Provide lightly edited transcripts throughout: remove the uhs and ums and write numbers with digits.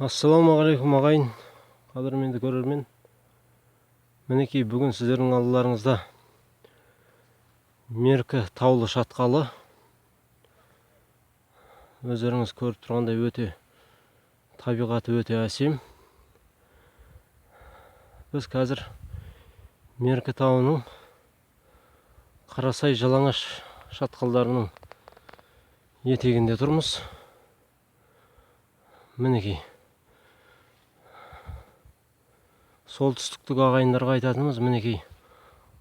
Ассалаумағалейкум ағайын, қадірменді көрермен. Мінекей бүгін сіздердің алдыларыңызда Меркі таулы шатқалы. Өздеріңіз көріп тұрғандай өте табиғаты өте әсем. Біз қазір Меркі тауының Қарасай Жалаңаш шатқалдарының етегінде тұрмыз. Мінекей солтүстіктік ағайындарға айтатынымыз, мінекей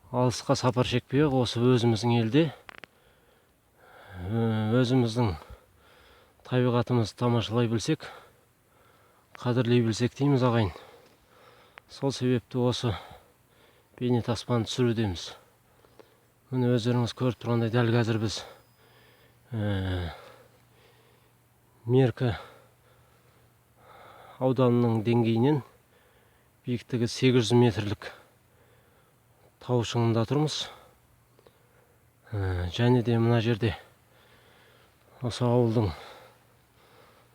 алысқа сапар шекпей осы өзіміздің елде өзіміздің табиғатымызды тамашалай білсек, қадірлей білсек дейміз ағайын. Сол себепті осы бейнетаспаны түсірудеміз. Міне өздеріңіз көріп тұрғандай дәл қазір біз Меркі ауданының деңгейінен биіктігі 800 метрлік тау шыңында тұрмыз. Және де мына жерде осы ауылдың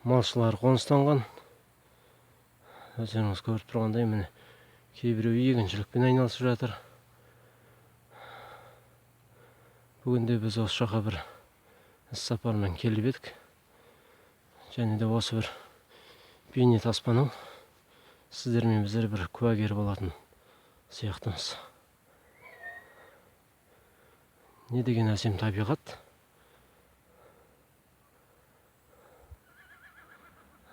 малшылары қоныстанған. Өздеріңіз көріп тұрғандай, міне кейбіреу егіншілікпен айналысып жатыр. Бүгінде біз осы жаққа бір іс-сапармен келіп едік. Және де осы бір бейнетаспаның сіздермен біздер бір куәгер болатын сияқтымыз. Не деген әсем табиғат.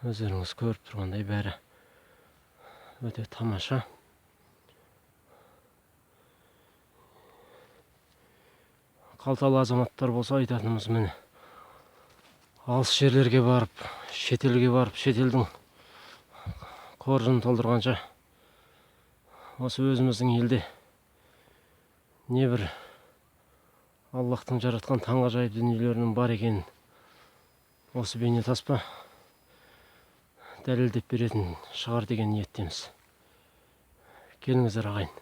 Өздеріңіз көріп тұрғандай бәрі өте тамаша. Қалталы азаматтар болса айтатынымыз, міне алыс жерлерге барып, шетелге барып, шетелдің қоржынын толтырғанша осы өзіміздің елде не бір Аллахтың жаратқан таңғажайып дүниелерінің бар екенін осы бейнетаспа дәлелдеп беретін шығар деген ниеттеміз. Келіңіздер ағайын.